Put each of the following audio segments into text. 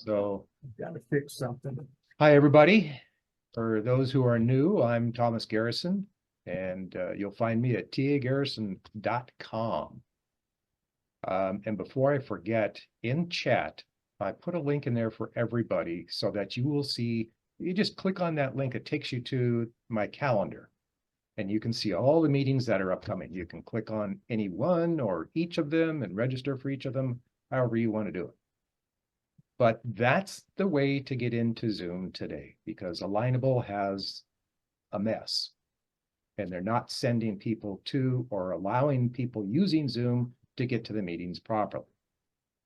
So, Got to fix something. hi, everybody. For those who are new, I'm Thomas Garrison, and you'll find me at tagarrison.com. And before I forget, in chat, I put a link in there for everybody so that you will see, you just click on that link, it takes you to my calendar. And you can see all the meetings that are upcoming. You can click on any one or each of them and register for each of them, however you want to do it. But that's the way to get into Zoom today, because Alignable has a mess. And they're not sending people to or allowing people using Zoom to get to the meetings properly.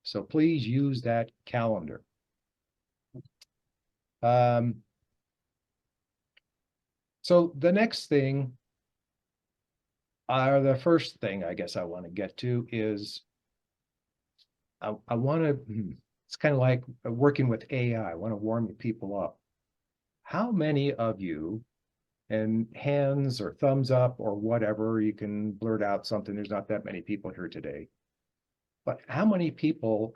So please use that calendar. So the next thing, or the first thing I guess I want to get to is I want to, it's kind of like working with AI. I want to warm people up. How many of you, and hands or thumbs up or whatever, you can blurt out something, there's not that many people here today, but how many people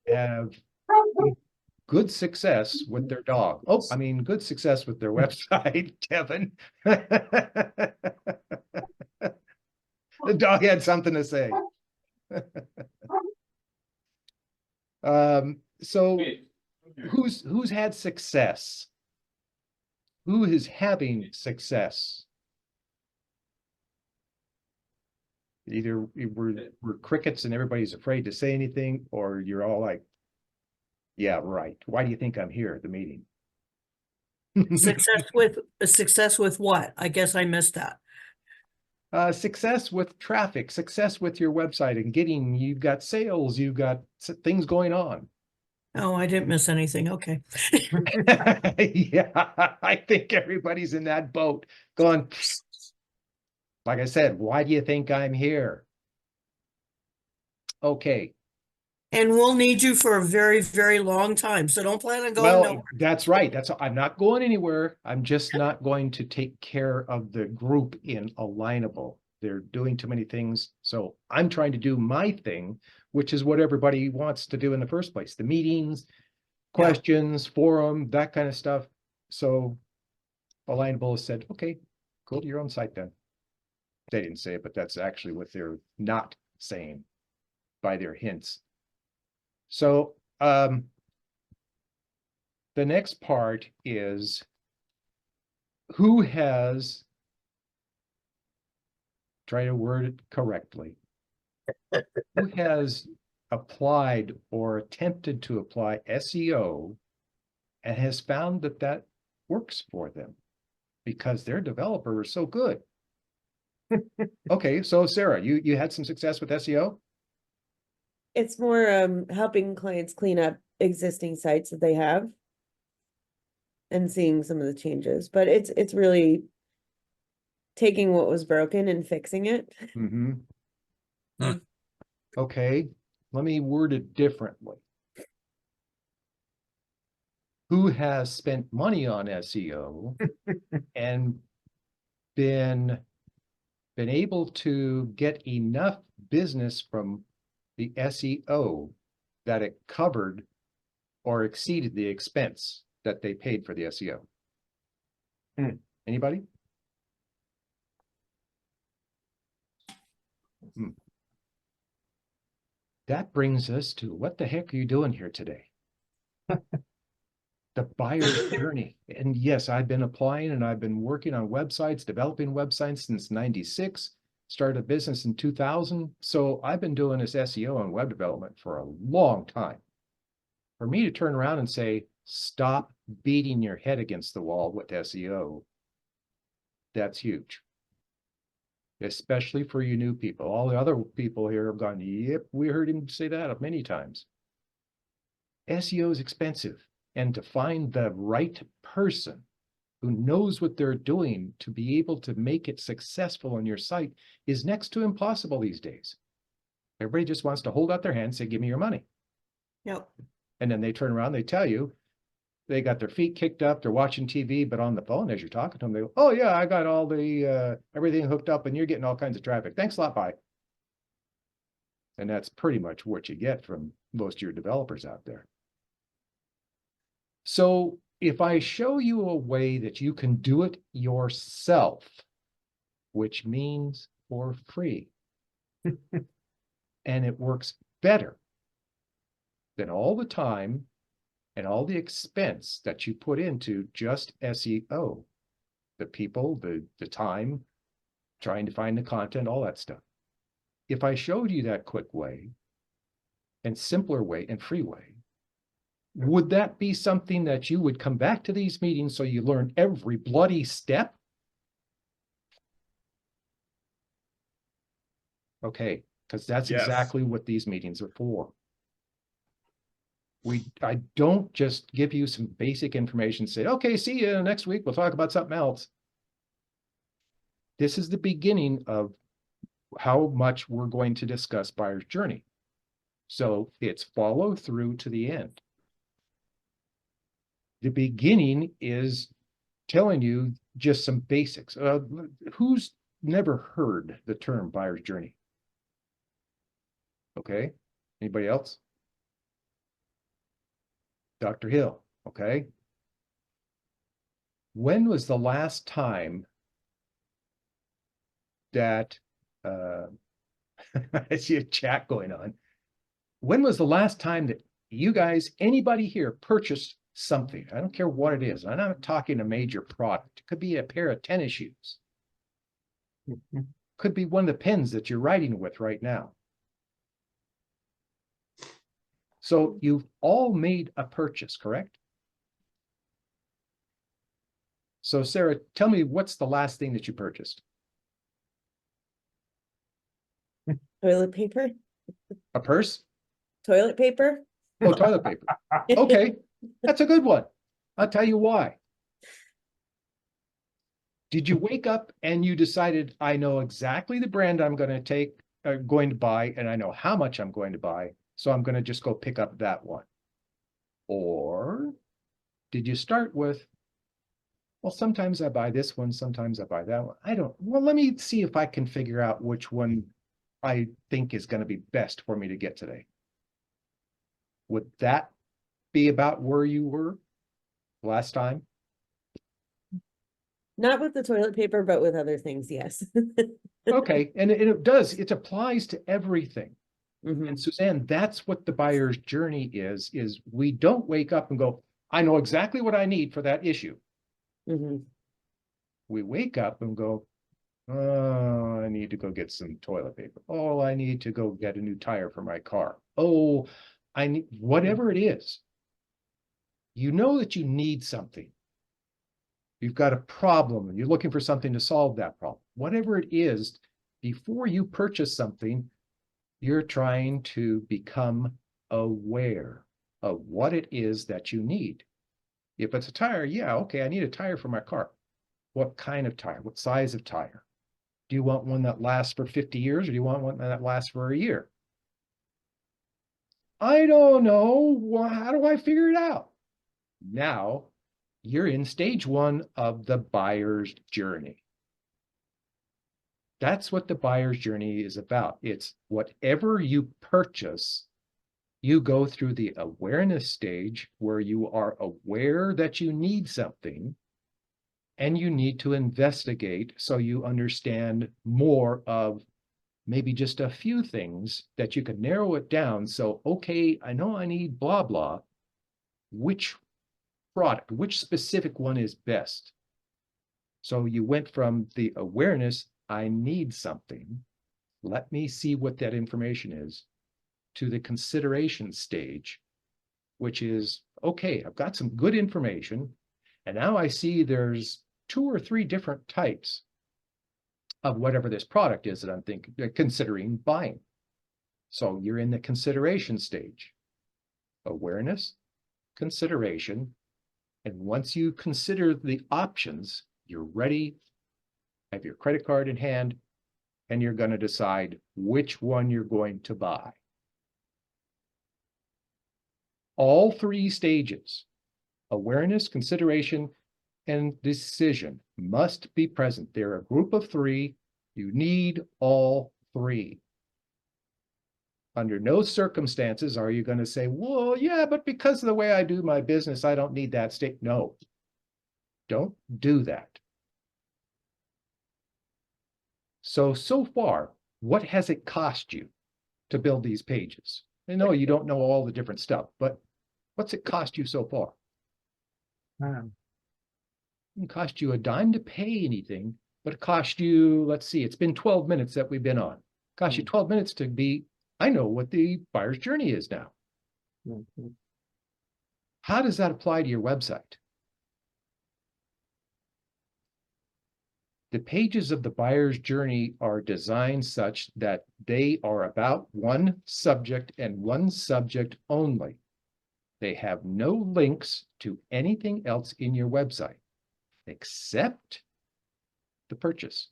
have good success with their dog? Oh, I mean, good success with their website, Kevin. The dog had something to say. So who's had success? Who is having success? Either we're crickets and everybody's afraid to say anything, or you're all like, yeah, right. Why do you think I'm here at the meeting? Success with what? I guess I missed that. Success with traffic, success with your website and getting, you've got sales, you've got things going on. Oh, I didn't miss anything. Okay. Yeah, I think everybody's in that boat going, like I said, why do you think I'm here? Okay. And we'll need you for a very, very long time. So don't plan on going nowhere. That's right. I'm not going anywhere. I'm just not going to take care of the group in Alignable. They're doing too many things. So I'm trying to do my thing, which is what everybody wants to do in the first place. The meetings, questions, forum, that kind of stuff. So Alignable has said, okay, go to your own site then. They didn't say it, but that's actually what they're not saying by their hints. So the next part is who has, try to word it correctly, who has applied or attempted to apply SEO and has found that that works for them because their developer is so good. Okay, so Sarah, you had some success with SEO? It's more helping clients clean up existing sites that they have and seeing some of the changes, but it's really taking what was broken and fixing it. Mm-hmm. Okay, let me word it differently. Who has spent money on SEO and been able to get enough business from the SEO that it covered or exceeded the expense that they paid for the SEO? Anybody? That brings us to what the heck are you doing here today? The buyer's journey. And yes, I've been applying and I've been working on websites, developing websites since 96, started a business in 2000. So I've been doing this SEO and web development for a long time. For me to turn around and say, stop beating your head against the wall with SEO, that's huge. Especially for you new people. All the other people here have gone, yep, we heard him say that many times. SEO is expensive. And to find the right person who knows what they're doing to be able to make it successful on your site is next to impossible these days. Everybody just wants to hold out their hand, say, give me your money. Yep. And then they turn around, they tell you, they got their feet kicked up, they're watching TV, but on the phone, as you're talking to them, they go, oh yeah, I got all the, everything hooked up and you're getting all kinds of traffic. Thanks a lot, bye. And that's pretty much what you get from most of your developers out there. So if I show you a way that you can do it yourself, which means for free, and it works better than all the time and all the expense that you put into just SEO, the people, the time, trying to find the content, all that stuff. If I showed you that quick way and simpler way and free way, would that be something that you would come back to these meetings so you learn every bloody step? Okay, because that's Yes. exactly what these meetings are for. I don't just give you some basic information, say, okay, see you next week, we'll talk about something else. This is the beginning of how much we're going to discuss buyer's journey. So it's follow through to the end. The beginning is telling you just some basics. Who's never heard the term buyer's journey? Okay, anybody else? Dr. Hill, okay. When was the last time that, I see a chat going on. When was the last time that you guys, anybody here, purchased something? I don't care what it is. I'm not talking a major product. It could be a pair of tennis shoes. Could be one of the pens that you're writing with right now. So you've all made a purchase, correct? So Sarah, tell me, what's the last thing that you purchased? Toilet paper? A purse? Toilet paper? Oh, toilet paper. Okay, that's a good one. I'll tell you why. Did you wake up and you decided, I know exactly the brand I'm going to buy, and I know how much I'm going to buy, so I'm going to just go pick up that one? Or did you start with, well, sometimes I buy this one, sometimes I buy that one. Well, let me see if I can figure out which one I think is going to be best for me to get today. Would that be about where you were last time? Not with the toilet paper, but with other things, yes. Okay, and it does, it applies to everything. Mhm. And Suzanne, that's what the buyer's journey is we don't wake up and go, I know exactly what I need for that issue. Mhm. We wake up and go, oh, I need to go get some toilet paper. Oh, I need to go get a new tire for my car. Oh, I need, whatever it is. You know that you need something. You've got a problem and you're looking for something to solve that problem. Whatever it is, before you purchase something, you're trying to become aware of what it is that you need. If it's a tire, yeah, okay, I need a tire for my car. What kind of tire? What size of tire? Do you want one that lasts for 50 years or do you want one that lasts for a year? I don't know. Well, how do I figure it out? Now you're in stage one of the buyer's journey. That's what the buyer's journey is about. It's whatever you purchase, you go through the awareness stage where you are aware that you need something and you need to investigate so you understand more of maybe just a few things that you can narrow it down. So, okay, I know I need blah, blah. Which product, which specific one is best? So you went from the awareness, I need something, let me see what that information is, to the consideration stage, which is, okay, I've got some good information, and now I see there's 2 or 3 different types of whatever this product is that I'm considering buying. So you're in the consideration stage. Awareness, consideration, and once you consider the options, you're ready, have your credit card in hand, and you're going to decide which one you're going to buy. All 3 stages, awareness, consideration, and decision, must be present. They're a group of 3. You need all 3. Under no circumstances are you going to say, well, yeah, but because of the way I do my business, I don't need that state. No, don't do that. So far, what has it cost you to build these pages? I know you don't know all the different stuff, but what's it cost you so far? It didn't cost you a dime to pay anything, but it cost you, let's see, it's been 12 minutes that we've been on. It cost you 12 minutes to be, I know what the buyer's journey is now. How does that apply to your website? The pages of the buyer's journey are designed such that they are about one subject and one subject only. They have no links to anything else in your website except the purchase.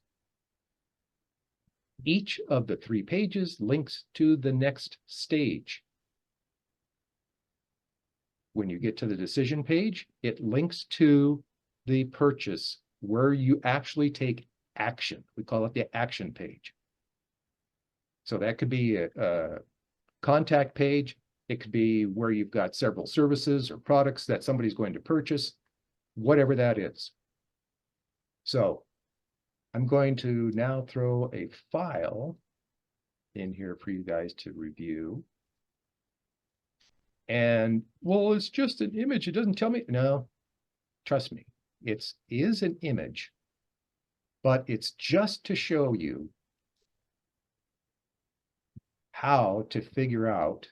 Each of the 3 pages links to the next stage. When you get to the decision page, it links to the purchase, where you actually take action. We call it the action page. So that could be a contact page. It could be where you've got several services or products that somebody's going to purchase, whatever that is. So I'm going to now throw a file in here for you guys to review. And, well, it's just an image. It doesn't tell me. No, trust me, it is an image, but it's just to show you how to figure out,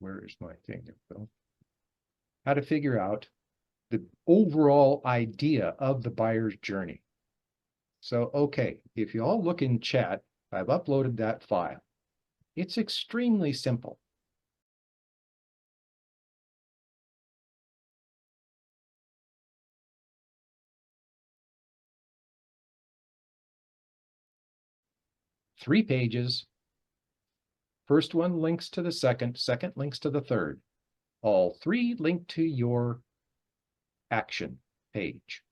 where is my thing? How to figure out the overall idea of the buyer's journey. So, okay, if you all look in chat, I've uploaded that file. It's extremely simple. Three pages. First one links to the second, second links to the third. All 3 link to your action page.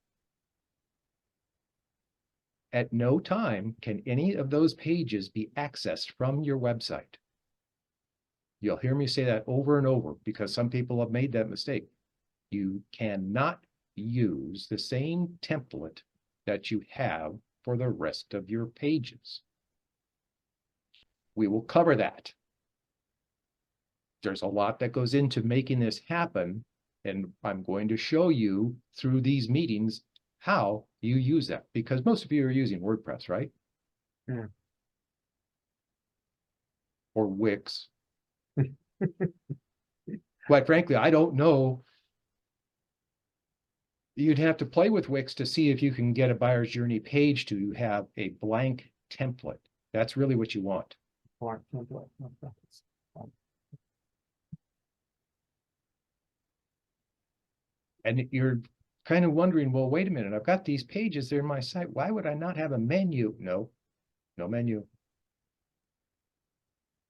At no time can any of those pages be accessed from your website. You'll hear me say that over and over because some people have made that mistake. You cannot use the same template that you have for the rest of your pages. We will cover that. There's a lot that goes into making this happen, and I'm going to show you through these meetings how you use that, because most of you are using WordPress, right? Yeah. Or Wix. Quite frankly, I don't know. You'd have to play with Wix to see if you can get a buyer's journey page to have a blank template. That's really what you want. And you're kind of wondering, well, wait a minute, I've got these pages there in my site. Why would I not have a menu? No, no menu.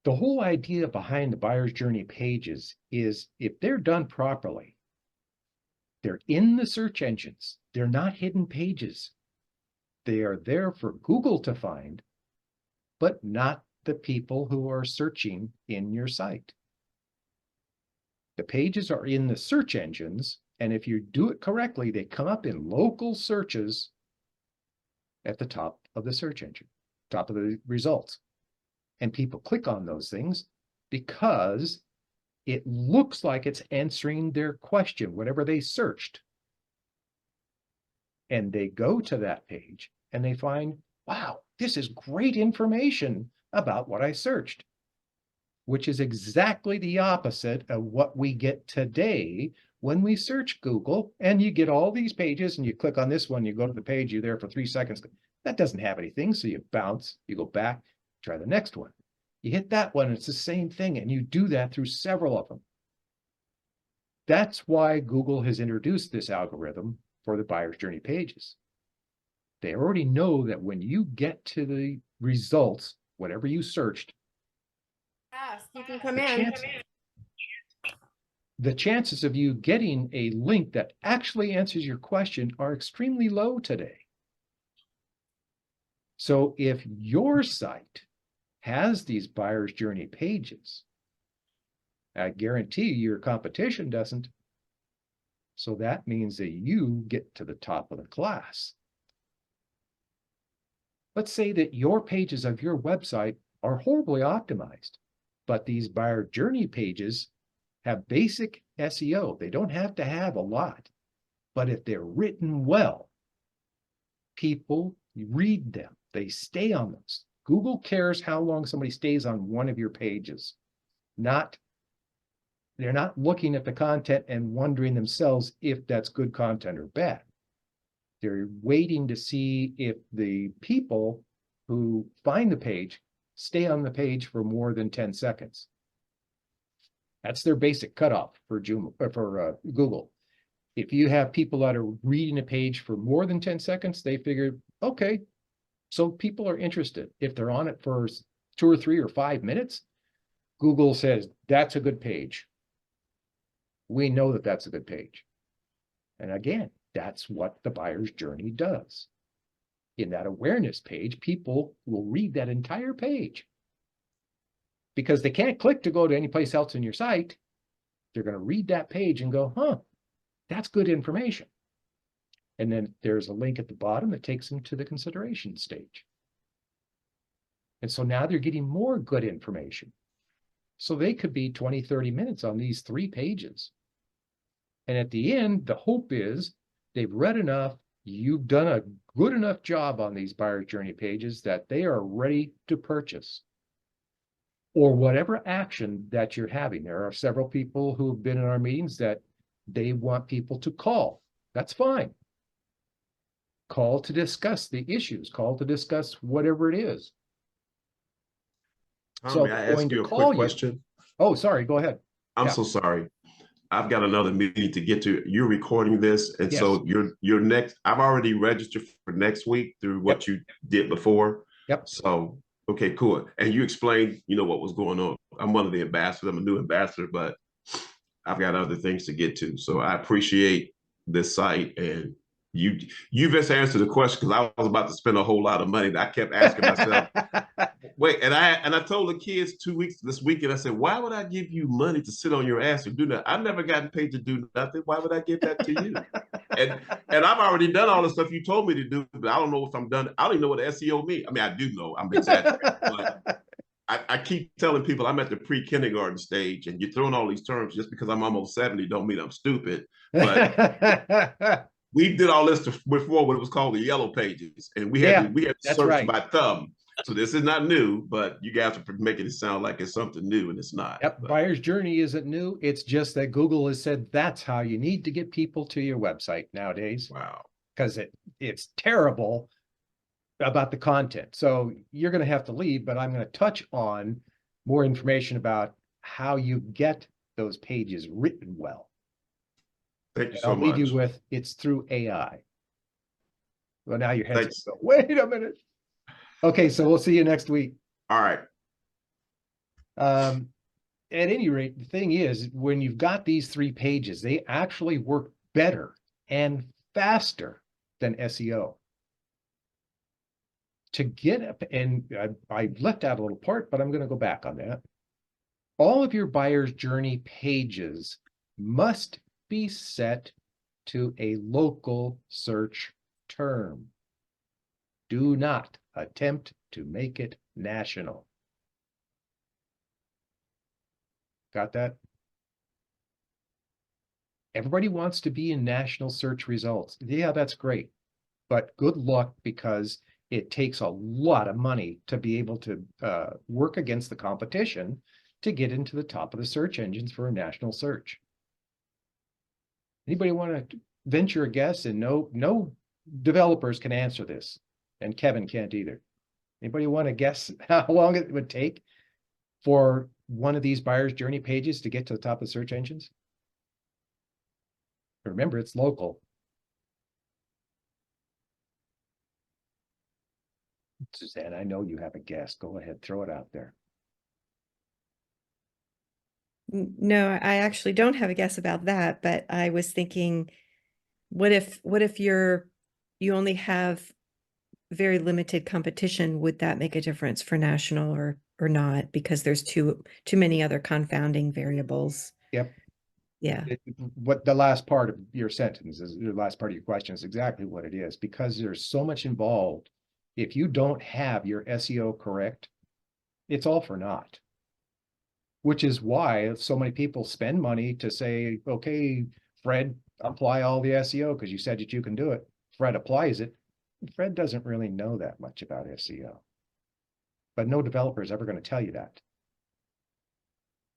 The whole idea behind the buyer's journey pages is if they're done properly, they're in the search engines. They're not hidden pages. They are there for Google to find, but not the people who are searching in your site. The pages are in the search engines, and if you do it correctly, they come up in local searches at the top of the search engine, top of the results. And people click on those things because it looks like it's answering their question, whatever they searched. And they go to that page and they find, wow, this is great information about what I searched, which is exactly the opposite of what we get today when we search Google, and you get all these pages and you click on this one, you go to the page, you're there for 3 seconds. That doesn't have anything. So you bounce, you go back, try the next one. You hit that one, it's the same thing. And you do that through several of them. That's why Google has introduced this algorithm for the buyer's journey pages. They already know that when you get to the results, whatever you searched, You can come in. The chances of you getting a link that actually answers your question are extremely low today. So if your site has these buyer's journey pages, I guarantee your competition doesn't. So that means that you get to the top of the class. Let's say that your pages of your website are horribly optimized, but these buyer journey pages have basic SEO. They don't have to have a lot, but if they're written well, people read them. They stay on those. Google cares how long somebody stays on one of your pages. They're not looking at the content and wondering themselves if that's good content or bad. They're waiting to see if the people who find the page stay on the page for more than 10 seconds. That's their basic cutoff for Google. If you have people that are reading a page for more than 10 seconds, they figure, okay, so people are interested. If they're on it for 2 or 3 or 5 minutes, Google says, that's a good page. We know that that's a good page. And again, that's what the buyer's journey does. In that awareness page, people will read that entire page because they can't click to go to any place else in your site. They're going to read that page and go, huh, that's good information. And then there's a link at the bottom that takes them to the consideration stage. And so now they're getting more good information. So they could be 20, 30 minutes on these 3 pages. And at the end, the hope is they've read enough, you've done a good enough job on these buyer journey pages that they are ready to purchase. Or whatever action that you're having. There are several people who've been in our meetings that they want people to call. That's fine. Call to discuss the issues, call to discuss whatever it is. So May I going ask to you a call quick you- question? Oh, sorry, go ahead. I'm Yeah. so sorry. I've got another meeting to get to. You're recording this, and Yes. so you're next. I've already registered for next week through what you did before. Yep. So okay, cool. And you explained, what was going on. I'm one of the ambassadors. I'm a new ambassador, but I've got other things to get to. So I appreciate this site, and you just answered the question because I was about to spend a whole lot of money. I kept asking myself, wait, and I told the kids this weekend, I said, why would I give you money to sit on your ass and do that? I've never gotten paid to do nothing. Why would I give that to you? and I've already done all the stuff you told me to do, but I don't know if I'm done. I don't even know what SEO means. I mean, I do know. I'm exaggerating, but I keep telling people I'm at the pre-kindergarten stage, and you're throwing all these terms just because I'm almost 70 don't mean I'm stupid. But we did all this before when it was called the yellow pages, and we had to that's search right. by thumb. So this is not new, but you guys are making it sound like it's something new, and it's not. Yep, But buyer's journey isn't new. It's just that Google has said that's how you need to get people to your website nowadays. wow. Because it's terrible about the content. So you're going to have to leave, but I'm going to touch on more information about how you get those pages written well. Thank you And so I'll leave much. you with it's through AI. Well, now your head's Thanks. go, wait a minute. Okay, so we'll see you next week. All right. At any rate, the thing is, when you've got these 3 pages, they actually work better and faster than SEO. To get up, and I left out a little part, but I'm going to go back on that. All of your buyer's journey pages must be set to a local search term. Do not attempt to make it national. Got that? Everybody wants to be in national search results. Yeah, that's great. But good luck, because it takes a lot of money to be able to work against the competition to get into the top of the search engines for a national search. Anybody want to venture a guess? And no developers can answer this, and Kevin can't either. Anybody want to guess how long it would take for one of these buyer's journey pages to get to the top of search engines? Remember, it's local. Suzanne, I know you have a guess. Go ahead, throw it out there. No, I actually don't have a guess about that, but I was thinking, what if you only have very limited competition, would that make a difference for national or not? Because there's too many other confounding variables. Yep. Yeah. What the last part of your sentence is, the last part of your question is exactly what it is, because there's so much involved. If you don't have your SEO correct, it's all for naught. Which is why so many people spend money to say, okay, Fred, apply all the SEO because you said that you can do it. Fred applies it. Fred doesn't really know that much about SEO. But no developer is ever going to tell you that.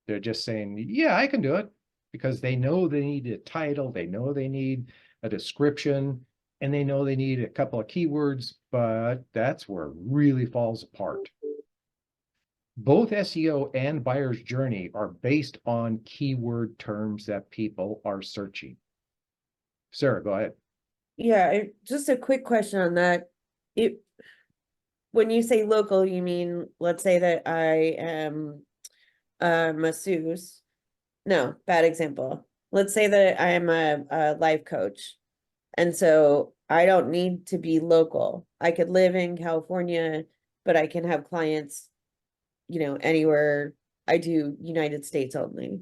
They're just saying, yeah, I can do it, because they know they need a title, they know they need a description, and they know they need a couple of keywords, but that's where it really falls apart. Both SEO and buyer's journey are based on keyword terms that people are searching. Sarah, go ahead. Yeah, just a quick question on that. When you say local, you mean, let's say that I am a masseuse. No, bad example. Let's say that I am a life coach. And so I don't need to be local. I could live in California, but I can have clients, anywhere. I do United States only.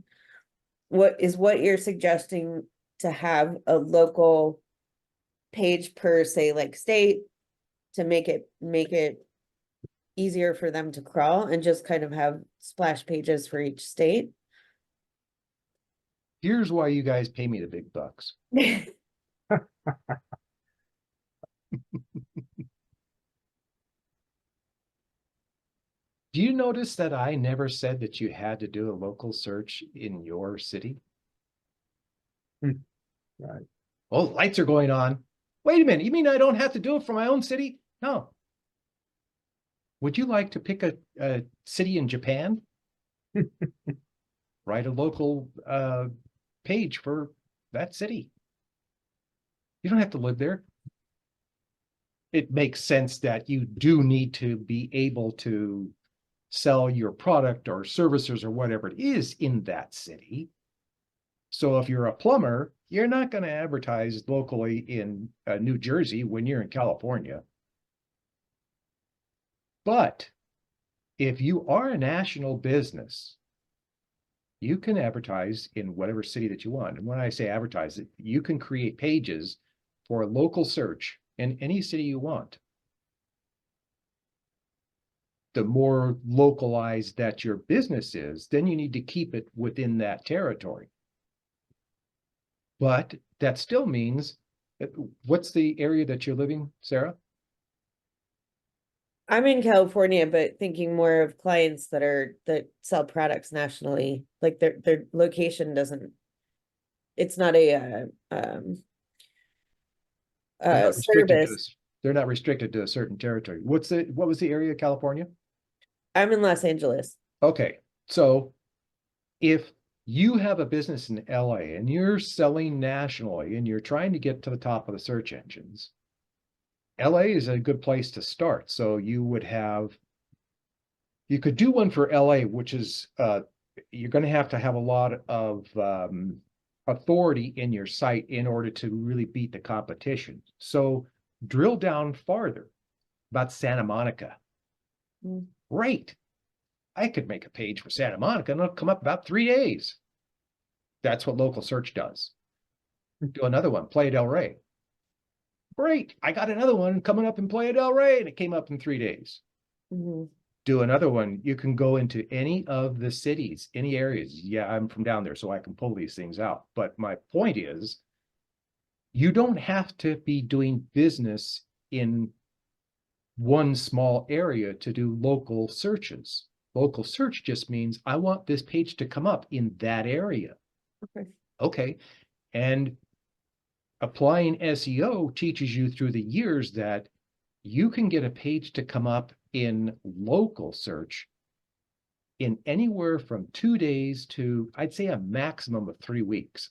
What you're suggesting, to have a local page per, say, like, state, to make it easier for them to crawl, and just kind of have splash pages for each state? Here's why you guys pay me the big bucks. Do you notice that I never said that you had to do a local search in your city? Right. Oh, lights are going on. Wait a minute, you mean I don't have to do it for my own city? No. Would you like to pick a city in Japan? Write a local page for that city. You don't have to live there. It makes sense that you do need to be able to sell your product or services or whatever it is in that city. So if you're a plumber, you're not going to advertise locally in New Jersey when you're in California. But if you are a national business, you can advertise in whatever city that you want. And when I say advertise, you can create pages for a local search in any city you want. The more localized that your business is, then you need to keep it within that territory. But that still means, what's the area that you're living, Sarah? I'm in California, but thinking more of clients that sell products nationally. Like, their location doesn't, it's not a They're not restricted to service. they're not restricted to a certain territory. What was the area of California? I'm in Los Angeles. Okay, so if you have a business in LA and you're selling nationally and you're trying to get to the top of the search engines, LA is a good place to start. So you could do one for LA, which is you're going to have a lot of authority in your site in order to really beat the competition. So drill down farther about Santa Monica. Great. I could make a page for Santa Monica and it'll come up about 3 days. That's what local search does. Do another one, Playa del Rey. Great. I got another one coming up in Playa del Rey and it came up in 3 days. Do another one. You can go into any of the cities, any areas. Yeah, I'm from down there, so I can pull these things out. But my point is, you don't have to be doing business in one small area to do local searches. Local search just means I want this page to come up in that area. Okay. And applying SEO teaches you through the years that you can get a page to come up in local search in anywhere from 2 days to, I'd say, a maximum of 3 weeks.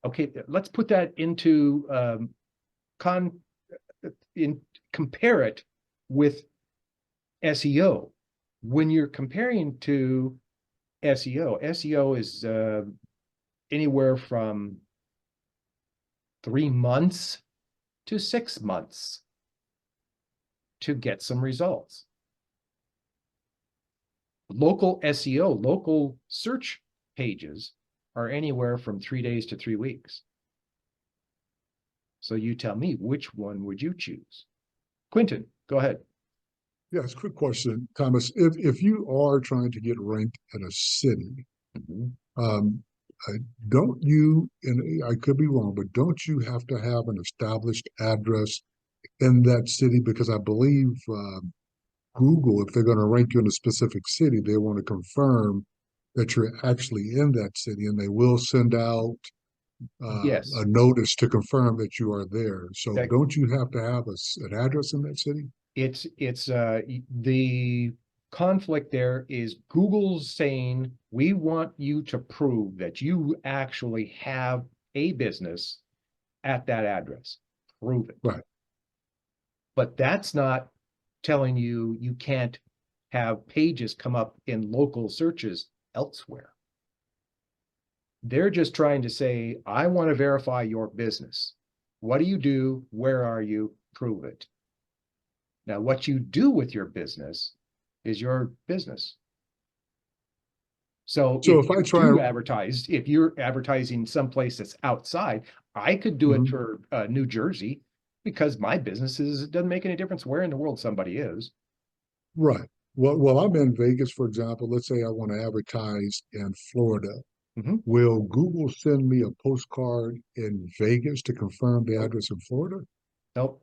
Okay, let's put that into compare it with SEO. When you're comparing to SEO is anywhere from 3 months to 6 months to get some results. Local SEO, local search pages are anywhere from 3 days to 3 weeks. So you tell me, which one would you choose? Quentin, go ahead. Yes, quick question, Thomas. If you are trying to get ranked in a city, um, don't you, and I could be wrong, but don't you have to have an established address in that city? Because I believe Google, if they're going to rank you in a specific city, they want to confirm that you're actually in that city, and they will send out Yes. a notice to confirm that you are there. So That- don't you have to have an address in that city? It's the conflict there is Google's saying, we want you to prove that you actually have a business at that address. Prove it. Right. But that's not telling you you can't have pages come up in local searches elsewhere. They're just trying to say, I want to verify your business. What do you do? Where are you? Prove it. Now, what you do with your business is your business. So if I you try do and advertise, if you're advertising someplace that's outside, I could do it Mhm. for New Jersey because my business is, it doesn't make any difference where in the world somebody is. right. Well, I'm in Vegas, for example. Let's say I want to advertise in Florida. Mhm. Will Google send me a postcard in Vegas to confirm the Nope. address in Florida? Nope.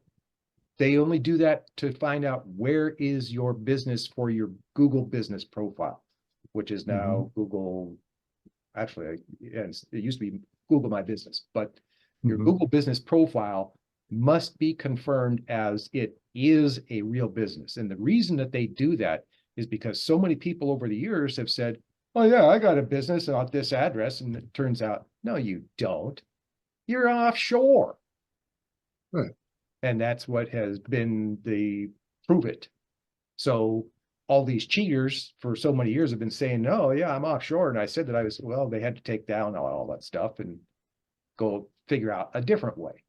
They only do that to find out where is your business for your Google business profile, which is now Google. Actually, it used to be Google My Business, but your Mhm. Google business profile must be confirmed as it is a real business. And the reason that they do that is because so many people over the years have said, oh yeah, I got a business at this address. And it turns out, no, you don't. You're offshore. Right. And that's what has been the prove it. So all these cheaters for so many years have been saying, oh yeah, I'm offshore. And I said that I was, well, they had to take down all that stuff and go figure out a different way.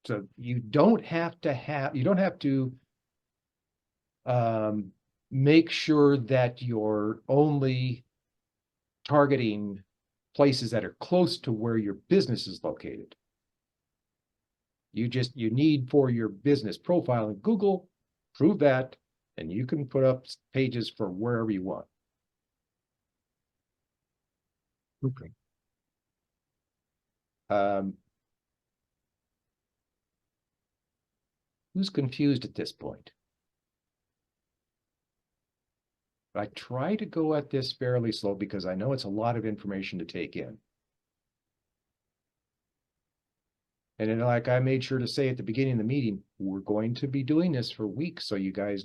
So you don't have to make sure that you're only targeting places that are close to where your business is located. You need for your business profile in Google, prove that, and you can put up pages for wherever you want. Okay. Who's confused at this point? I try to go at this fairly slow because I know it's a lot of information to take in. And then, like I made sure to say at the beginning of the meeting, we're going to be doing this for weeks so you guys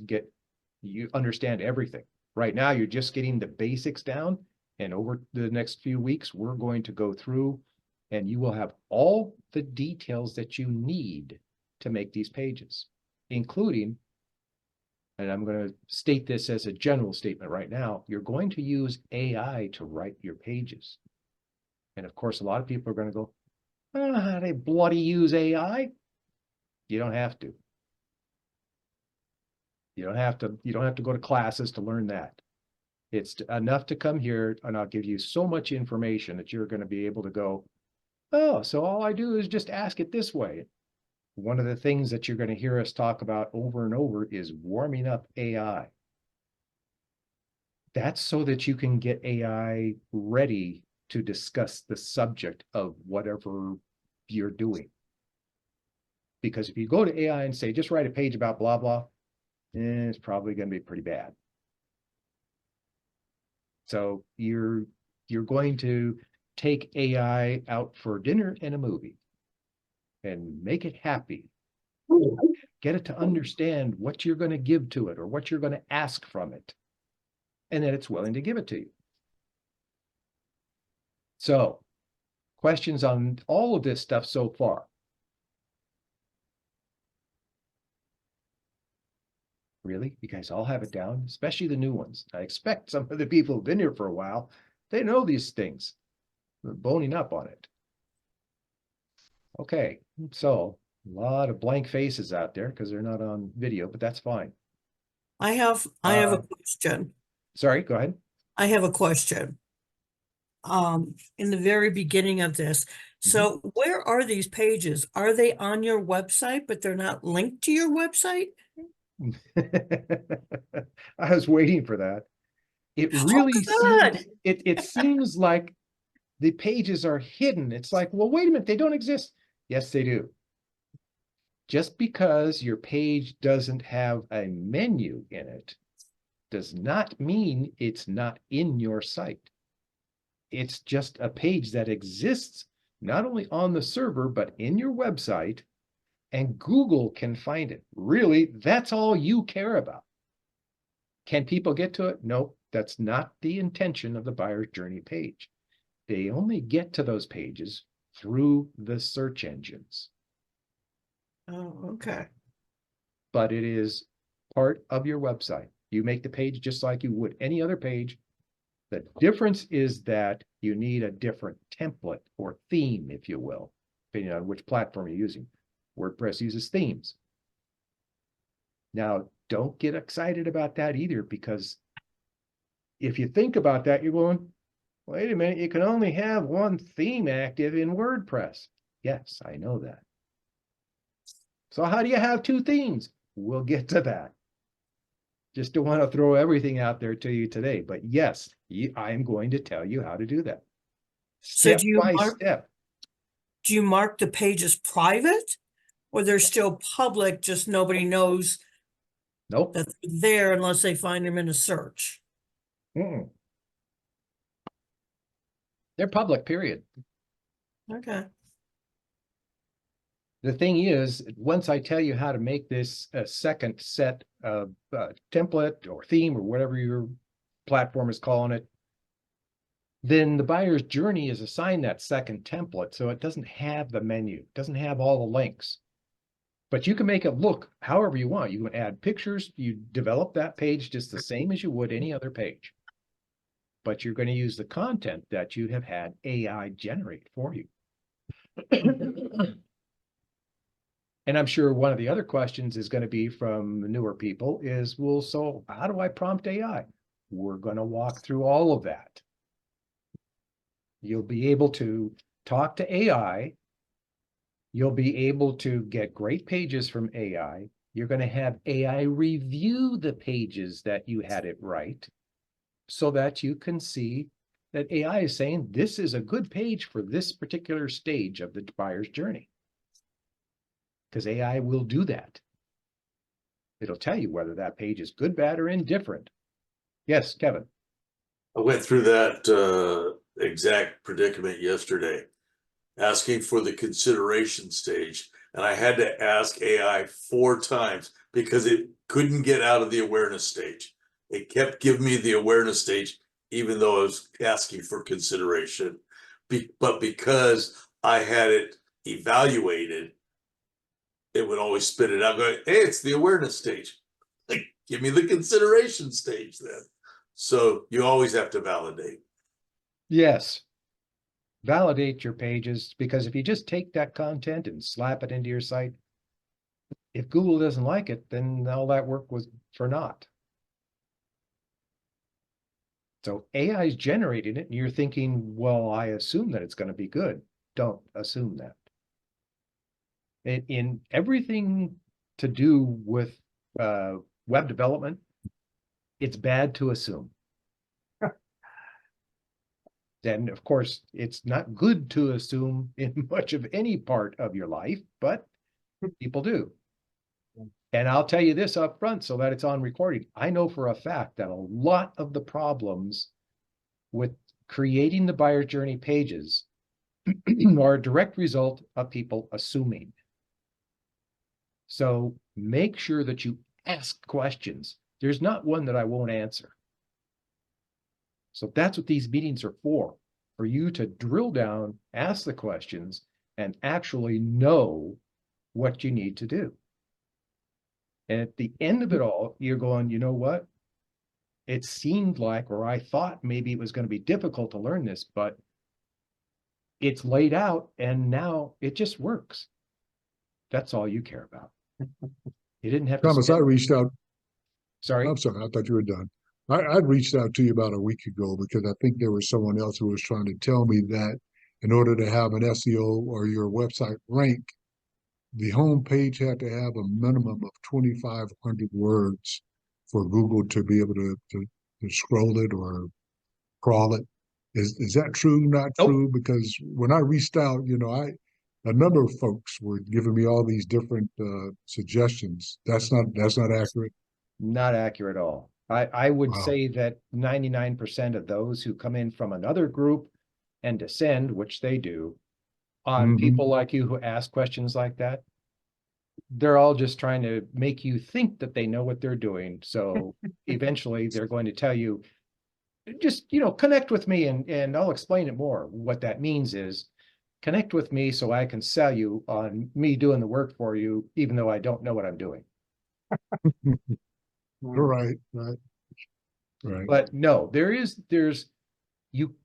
you understand everything. Right now, you're just getting the basics down, and over the next few weeks, we're going to go through and you will have all the details that you need to make these pages, including, and I'm going to state this as a general statement right now, you're going to use AI to write your pages. And of course, a lot of people are going to go, oh, they bloody use AI. You don't have to. You don't have to go to classes to learn that. It's enough to come here and I'll give you so much information that you're going to be able to go, oh, so all I do is just ask it this way. One of the things that you're going to hear us talk about over and over is warming up AI. That's so that you can get AI ready to discuss the subject of whatever you're doing. Because if you go to AI and say, just write a page about blah, blah, it's probably going to be pretty bad. So you're going to take AI out for dinner and a movie and make it happy. Get it to understand what you're going to give to it or what you're going to ask from it. And that it's willing to give it to you. So, questions on all of this stuff so far? Really? You guys all have it down, especially the new ones. I expect some of the people who've been here for a while, they know these things. They're boning up on it. Okay, so A lot of blank faces out there because they're not on video, but that's fine. I have a Uh, question. Sorry, go ahead. I have a question. In the very beginning of this, so where are these pages? Are they on your website, but they're not linked to your website? I was waiting for that. It Oh, really good. seems, it seems like the pages are hidden. It's like, well, wait a minute, they don't exist. Yes, they do. Just because your page doesn't have a menu in it does not mean it's not in your site. It's just a page that exists not only on the server, but in your website, and Google can find it. Really, that's all you care about. Can people get to it? Nope, that's not the intention of the buyer's journey page. They only get to those pages through the search engines, Oh, okay. but it is part of your website. You make the page just like you would any other page. The difference is that you need a different template or theme, if you will, depending on which platform you're using. WordPress uses themes. Now, don't get excited about that either, because if you think about that, you're going, wait a minute, you can only have one theme active in WordPress. Yes, I know that. So how do you have two themes? We'll get to that. Just don't want to throw everything out there to you today. But yes, I'm going to tell you how to do that. So Step by step. do you mark the pages private, or they're still public, just nobody knows Nope. that they're there unless they find them in a search? Mm-mm. They're public, period. Okay. The thing is, once I tell you how to make this a second set of template or theme or whatever your platform is calling it, then the buyer's journey is assigned that second template. So it doesn't have the menu, doesn't have all the links, but you can make it look however you want. You can add pictures, you develop that page just the same as you would any other page, but you're going to use the content that you have had AI generate for you. And I'm sure one of the other questions is going to be from the newer people is, well, so how do I prompt AI? We're going to walk through all of that. You'll be able to talk to AI. You'll be able to get great pages from AI. You're going to have AI review the pages that you had it right, so that you can see that AI is saying, this is a good page for this particular stage of the buyer's journey. Because AI will do that. It'll tell you whether that page is good, bad, or indifferent. Yes, Kevin. I went through that exact predicament yesterday, asking for the consideration stage. And I had to ask AI 4 times because it couldn't get out of the awareness stage. It kept giving me the awareness stage, even though I was asking for consideration. But because I had it evaluated, it would always spit it out going, hey, it's the awareness stage. Like, give me the consideration stage then. So you always have to validate. Yes. Validate your pages, because if you just take that content and slap it into your site, if Google doesn't like it, then all that work was for naught. So AI is generating it and you're thinking, well, I assume that it's going to be good. Don't assume that. In everything to do with web development, it's bad to assume. Then, of course, it's not good to assume in much of any part of your life, but people do. And I'll tell you this up front so that it's on recording. I know for a fact that a lot of the problems with creating the buyer journey pages are a direct result of people assuming. So make sure that you ask questions. There's not one that I won't answer. So that's what these meetings are for you to drill down, ask the questions, and actually know what you need to do. And at the end of it all, you're going, you know what? It seemed like, or I thought maybe it was going to be difficult to learn this, but it's laid out and now it just works. That's all you care about. You didn't have to Thomas, I spend, reached out. sorry. I'm sorry, I thought you were done. I'd reached out to you about a week ago because I think there was someone else who was trying to tell me that in order to have an SEO or your website rank, the home page had to have a minimum of 2,500 words for Google to be able to scroll it or crawl it. Is that true? Not Nope. true? Because when I reached out, a number of folks were giving me all these different suggestions. That's not accurate. Not accurate at all. I would Wow. say that 99% of those who come in from another group and descend, which they do, on Mhm. people like you who ask questions like that, they're all just trying to make you think that they know what they're doing. So eventually they're going to tell you, just, connect with me and I'll explain it more. What that means is connect with me so I can sell you on me doing the work for you, even though I don't know what I'm doing. Right. But no, there's you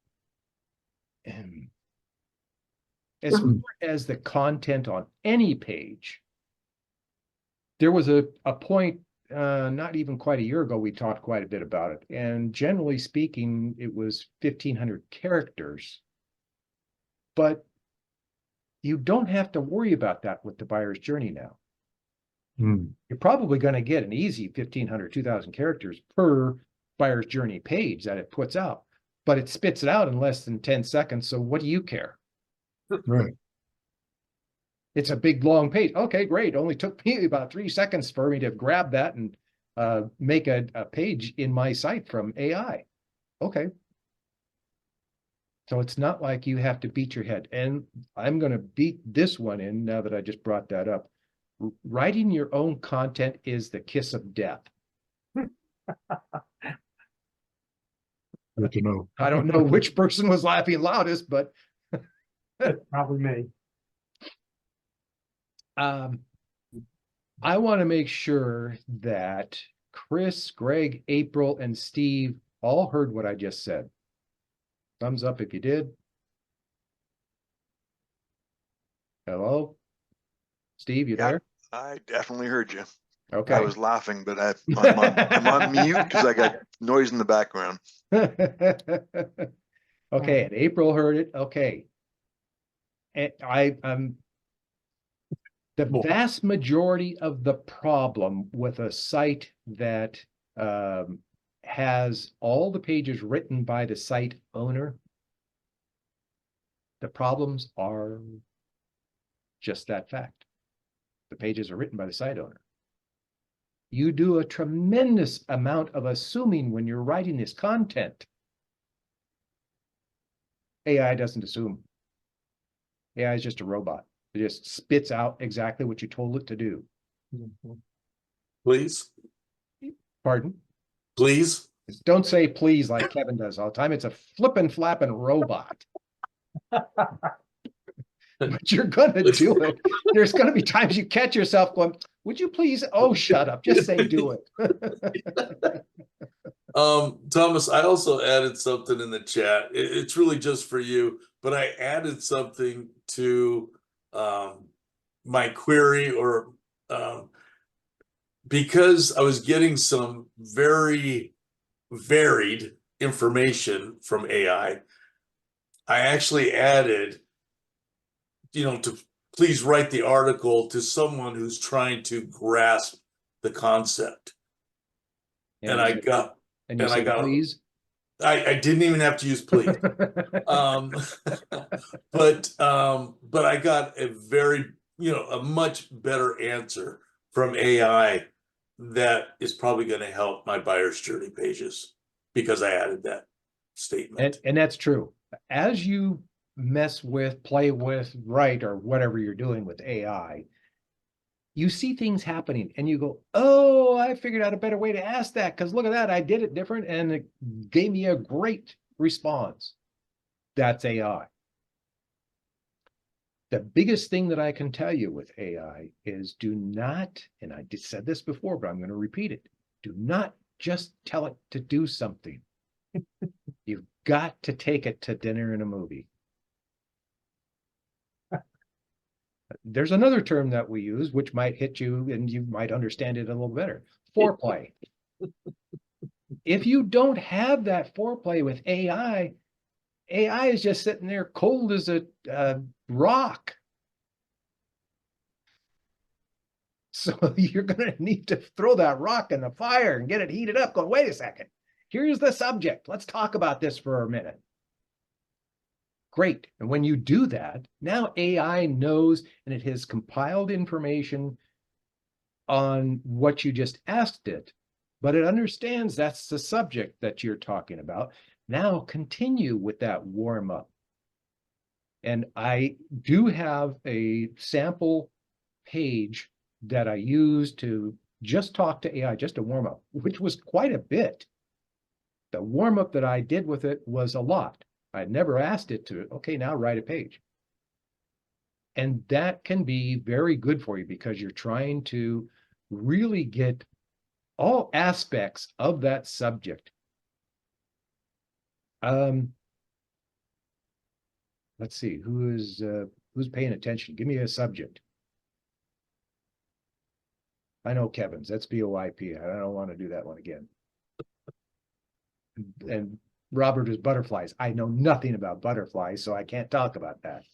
as far as the content on any page, there was a point not even quite a year ago, we talked quite a bit about it. And generally speaking, it was 1,500 characters. But you don't have to worry about that with the buyer's journey now. Mm. You're probably going to get an easy 1,500, 2,000 characters per buyer's journey page that it puts out, but it spits it out in less than 10 seconds. So what do you care? Right. It's a big, long page. Okay, great. Only took me about 3 seconds for me to grab that and make a page in my site from AI. Okay. So it's not like you have to beat your head. And I'm going to beat this one in now that I just brought that up. Writing your own content is the kiss of death. Good to know. I don't know which person was laughing loudest, but Probably me. I want to make sure that Chris, Greg, April, and Steve all heard what I just said. Thumbs up if you did. Hello? Steve, you there? I definitely heard you. Okay. I was laughing, but I'm on mute because I got noise in the background. Okay, and April heard it. Okay. And the vast majority of the problem with a site that has all the pages written by the site owner, the problems are just that fact. The pages are written by the site owner. You do a tremendous amount of assuming when you're writing this content. AI doesn't assume. AI is just a robot. It just spits out exactly what you told it to do. Please, Pardon? please. Don't say please like Kevin does all the time. It's a flippin' flappin' robot. But you're gonna do it. There's gonna be times you catch yourself going, would you please? Oh, shut up. Just say do it. Thomas, I also added something in the chat. It's really just for you, but I added something to my query because I was getting some very varied information from AI. I actually added, to please write the article to someone who's trying to grasp the concept. And I got please. I didn't even have to use please. But I got a very, a much better answer from AI that is probably going to help my buyer's journey pages because I added that statement. And that's true. As you mess with, play with, write, or whatever you're doing with AI, you see things happening and you go, oh, I figured out a better way to ask that because look at that. I did it different and it gave me a great response. That's AI. The biggest thing that I can tell you with AI is do not, and I just said this before, but I'm going to repeat it. Do not just tell it to do something. You've got to take it to dinner and a movie. There's another term that we use, which might hit you and you might understand it a little better. Foreplay. If you don't have that foreplay with AI, AI is just sitting there cold as a rock. So you're going to need to throw that rock in the fire and get it heated up going, wait a second, here's the subject. Let's talk about this for a minute. Great. And when you do that, now AI knows and it has compiled information on what you just asked it, but it understands that's the subject that you're talking about. Now continue with that warm up. And I do have a sample page that I used to just talk to AI, just a warm up, which was quite a bit. The warm up that I did with it was a lot. I'd never asked it to, okay, now write a page. And that can be very good for you because you're trying to really get all aspects of that subject. Let's see, who's paying attention? Give me a subject. I know Kevin's, that's VoIP. I don't want to do that one again. And Robert is butterflies. I know nothing about butterflies, so I can't talk about that.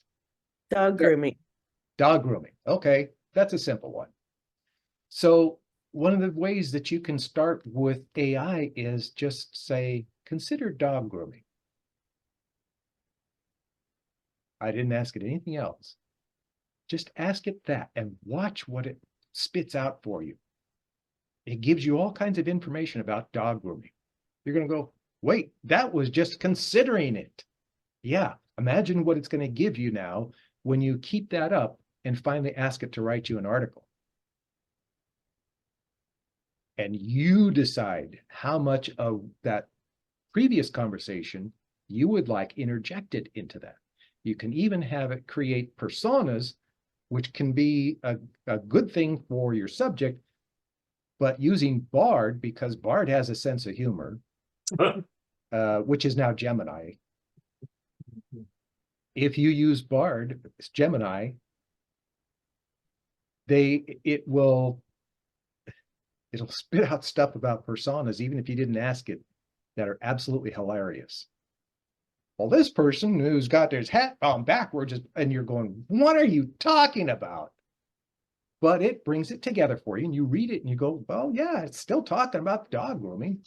Dog grooming. Dog grooming. Okay, that's a simple one. So one of the ways that you can start with AI is just say, consider dog grooming. I didn't ask it anything else. Just ask it that and watch what it spits out for you. It gives you all kinds of information about dog grooming. You're going to go, wait, that was just considering it. Yeah, imagine what it's going to give you now when you keep that up and finally ask it to write you an article. And you decide how much of that previous conversation you would like interjected into that. You can even have it create personas, which can be a good thing for your subject, but using Bard, because Bard has a sense of humor, which is now Gemini. If you use Bard, it's Gemini, it'll spit out stuff about personas, even if you didn't ask it, that are absolutely hilarious. Well, this person who's got his hat on backwards, and you're going, what are you talking about? But it brings it together for you, and you read it and you go, well, yeah, it's still talking about dog grooming.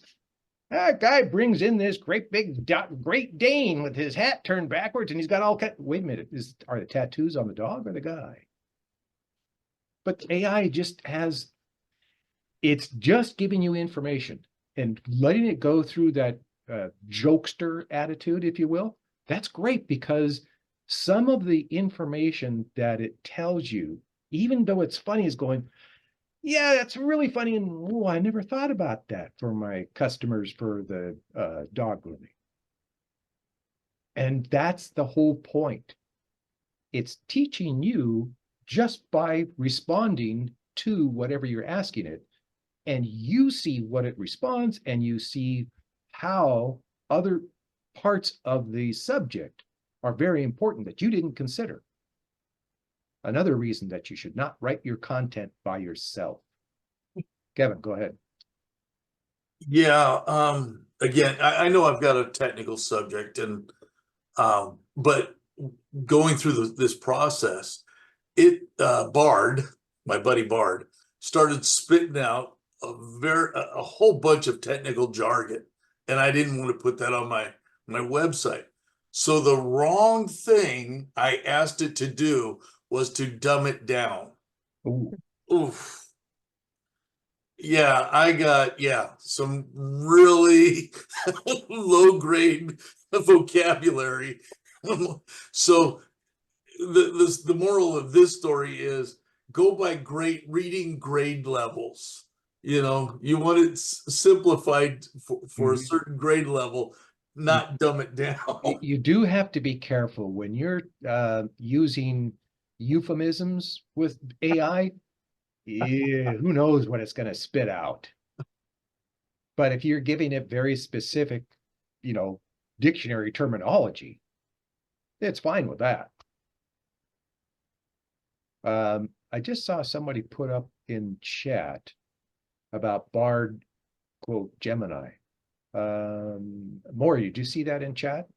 That guy brings in this great big Great Dane with his hat turned backwards, and he's got all kinds. Wait a minute, are the tattoos on the dog or the guy? But AI just has, it's just giving you information and letting it go through that jokester attitude, if you will. That's great because some of the information that it tells you, even though it's funny, is going, yeah, that's really funny. And oh, I never thought about that for my customers for the dog grooming. And that's the whole point. It's teaching you just by responding to whatever you're asking it. And you see what it responds, and you see how other parts of the subject are very important that you didn't consider. Another reason that you should not write your content by yourself. Kevin, go ahead. Yeah, again, I know I've got a technical subject, and but going through this process, Bard, my buddy Bard, started spitting out a whole bunch of technical jargon, and I didn't want to put that on my website. So the wrong thing I asked it to do was to dumb it down. Ooh. Oof. Yeah, I got some really low grade vocabulary. So the moral of this story is go by reading grade levels. You know, you want it simplified for a certain grade level, not dumb it down. You do have to be careful when you're using euphemisms with AI. Yeah, who knows what it's going to spit out. But if you're giving it very specific, dictionary terminology, it's fine with that. I just saw somebody put up in chat about Bard, quote, Gemini. Maury, did you see that in chat?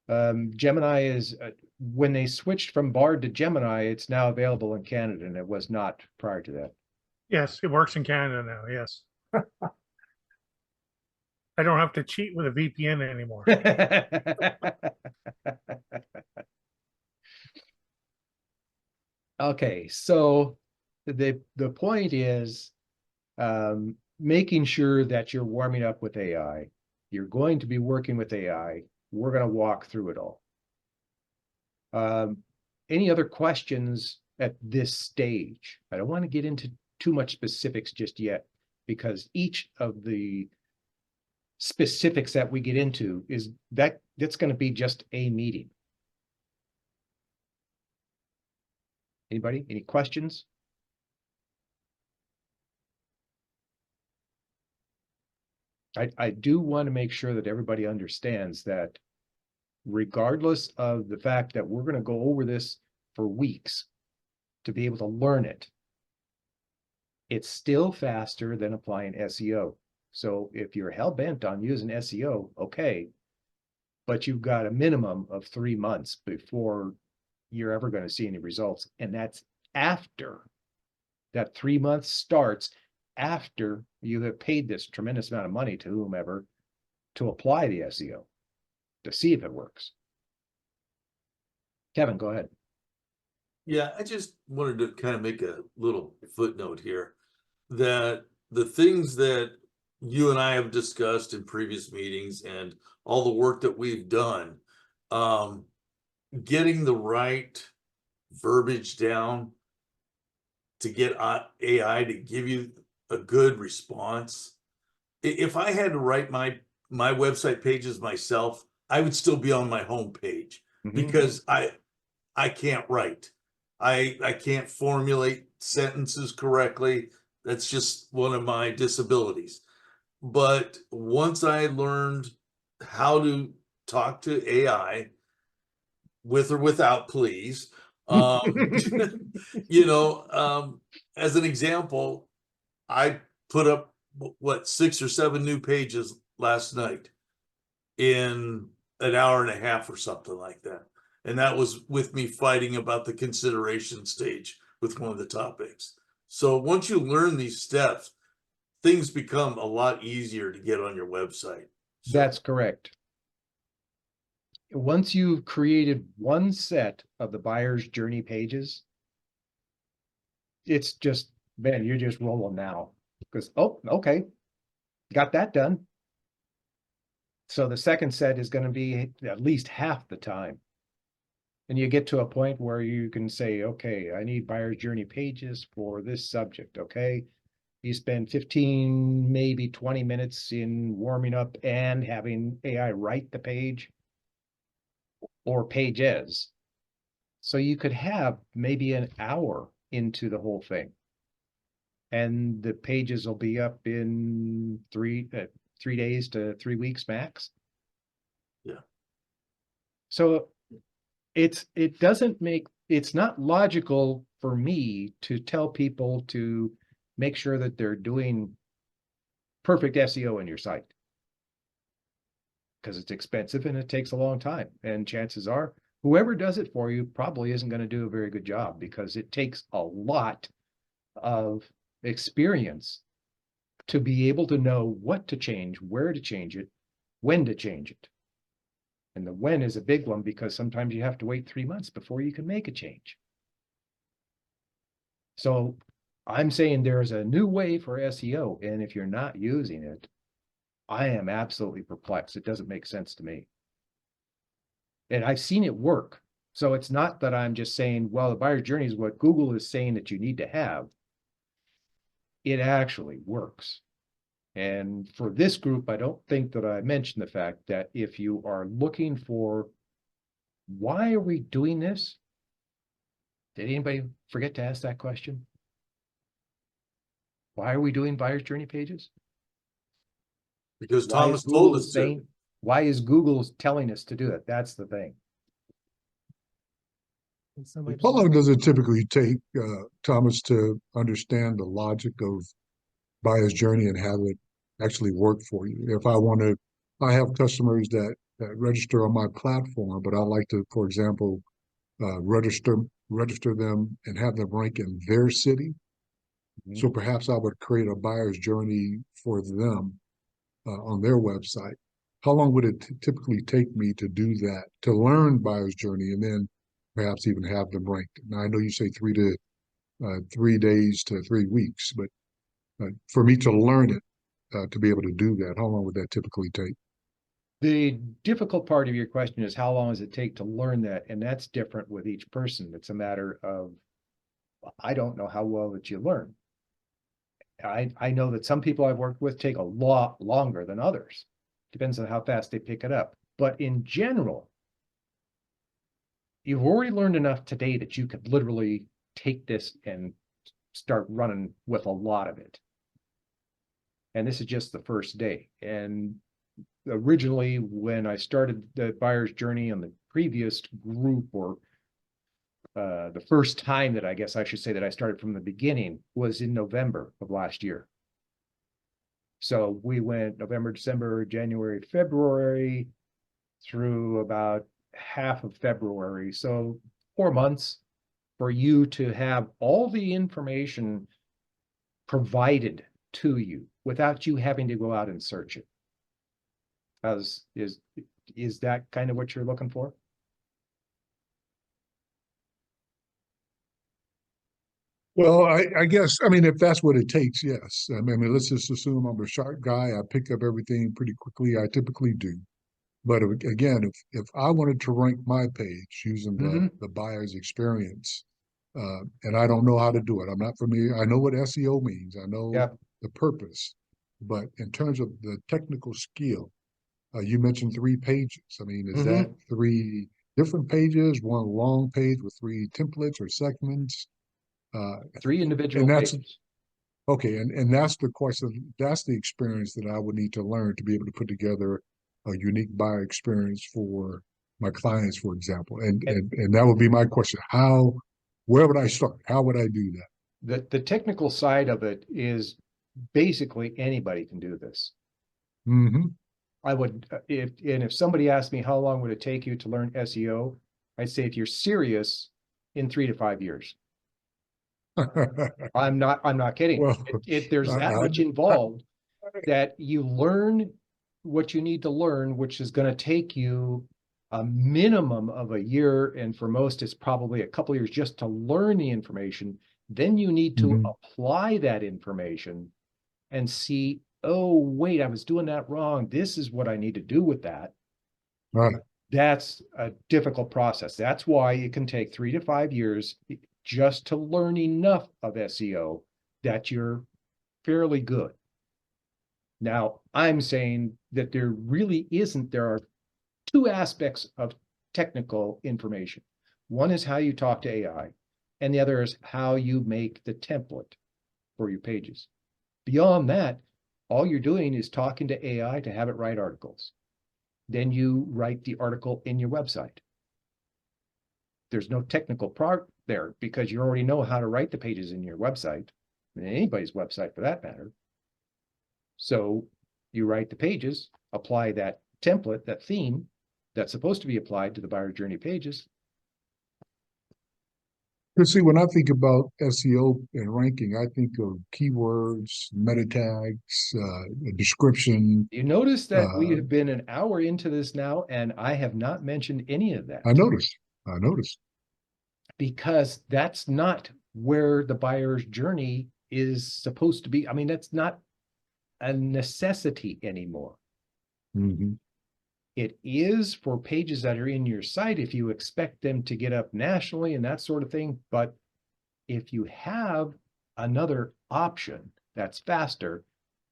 Gemini is, when they switched from Bard to Gemini, it's now available in Canada, and it was not prior to that. Yes, it works in Canada now, yes. I don't have to cheat with a VPN anymore. Okay, so the point is making sure that you're warming up with AI. You're going to be working with AI. We're going to walk through it all. Any other questions at this stage? I don't want to get into too much specifics just yet, because each of the specifics that we get into is that's going to be just a meeting. Anybody? Any questions? I do want to make sure that everybody understands that regardless of the fact that we're going to go over this for weeks to be able to learn it, it's still faster than applying SEO. So if you're hell-bent on using SEO, okay, but you've got a minimum of 3 months before you're ever going to see any results. And that's after that 3 months starts, after you have paid this tremendous amount of money to whomever to apply the SEO to see if it works. Kevin, go ahead. Yeah, I just wanted to kind of make a little footnote here that the things that you and I have discussed in previous meetings and all the work that we've done, getting the right verbiage down to get AI to give you a good response. If I had to write my website pages myself, I would still be on my home page because I can't write. I can't formulate sentences correctly. That's just one of my disabilities. But once I learned how to talk to AI, with or without, please, you know, as an example, I put up what 6 or 7 new pages last night in an hour and a half or something like that. And that was with me fighting about the consideration stage with one of the topics. So once you learn these steps, things become a lot easier to get on your website. So, That's correct. Once you've created one set of the buyer's journey pages, it's just, man, you're just rolling now. Because, oh, okay, got that done. So the second set is going to be at least half the time. And you get to a point where you can say, okay, I need buyer's journey pages for this subject, okay? You spend 15, maybe 20 minutes in warming up and having AI write the page or pages. So you could have maybe an hour into the whole thing. And the pages will be up in 3 days to 3 weeks max. Yeah. So it's not logical for me to tell people to make sure that they're doing perfect SEO in your site, because it's expensive and it takes a long time. And chances are whoever does it for you probably isn't going to do a very good job, because it takes a lot of experience to be able to know what to change, where to change it, when to change it. And the when is a big one, because sometimes you have to wait 3 months before you can make a change. So I'm saying there's a new way for SEO, and if you're not using it, I am absolutely perplexed. It doesn't make sense to me. And I've seen it work. So it's not that I'm just saying, well, the buyer's journey is what Google is saying that you need to have. It actually works. And for this group, I don't think that I mentioned the fact that if you are looking for, why are we doing this? Did anybody forget to ask that question? Why are we doing buyer's journey pages? because Why Thomas is Google told us to. saying, why is Google telling us to do it? That's the thing. How long does it typically take, Thomas, to understand the logic of buyer's journey and have it actually work for you? If I have customers that register on my platform, but I like to, for example, register them and have them rank in their city. So perhaps I would create a buyer's journey for them on their website. How long would it typically take me to do that, to learn buyer's journey, and then perhaps even have them ranked? Now I know you say 3 days to 3 weeks, but for me to learn it, to be able to do that, how long would that typically take? The difficult part of your question is how long does it take to learn that? And that's different with each person. It's a matter of, I don't know how well that you learn. I know that some people I've worked with take a lot longer than others. Depends on how fast they pick it up. But in general, you've already learned enough today that you could literally take this and start running with a lot of it. And this is just the first day. And originally, when I started the buyer's journey on the previous group, or the first time that I guess I should say that I started from the beginning, was in November of last year. So we went November, December, January, February through about half of February. So 4 months for you to have all the information provided to you without you having to go out and search it. Is that kind of what you're looking for? Well, I guess, I mean, if that's what it takes, yes. I mean, let's just assume I'm a sharp guy. I pick up everything pretty quickly. I typically do. But again, if I wanted to rank my page using the buyer's experience, and I don't know how to do it, I'm not familiar. I know what SEO means. I know the purpose. But in terms of the technical skill, you mentioned 3 pages. I mean, is that 3 different pages, one long page with 3 templates or segments? 3 individual pages. Okay, and that's the question. That's the experience that I would need to learn to be able to put together a unique buyer experience for my clients, for example. And that would be my question. Where would I start? How would I do that? The technical side of it is basically anybody can do this. I would, if somebody asked me how long would it take you to learn SEO, I'd say if you're serious, in 3 to 5 years. I'm not kidding. Well, There's that much involved that you learn what you need to learn, which is going to take you a minimum of a year. And for most, it's probably a couple of years just to learn the information. Then you need to apply that information and see, oh, wait, I was doing that wrong. This is what I need to do with that. Right. That's a difficult process. That's why it can take 3 to 5 years just to learn enough of SEO that you're fairly good. Now, I'm saying that there are 2 aspects of technical information. One is how you talk to AI, and the other is how you make the template for your pages. Beyond that, all you're doing is talking to AI to have it write articles. Then you write the article in your website. There's no technical part there because you already know how to write the pages in your website, and anybody's website for that matter. So you write the pages, apply that template, that theme that's supposed to be applied to the buyer journey pages. Because see, when I think about SEO and ranking, I think of keywords, meta tags, description. You notice that we have been an hour into this now, and I have not mentioned any of that. I noticed. Because that's not where the buyer's journey is supposed to be. I mean, that's not a necessity anymore. It is for pages that are in your site if you expect them to get up nationally and that sort of thing. But if you have another option that's faster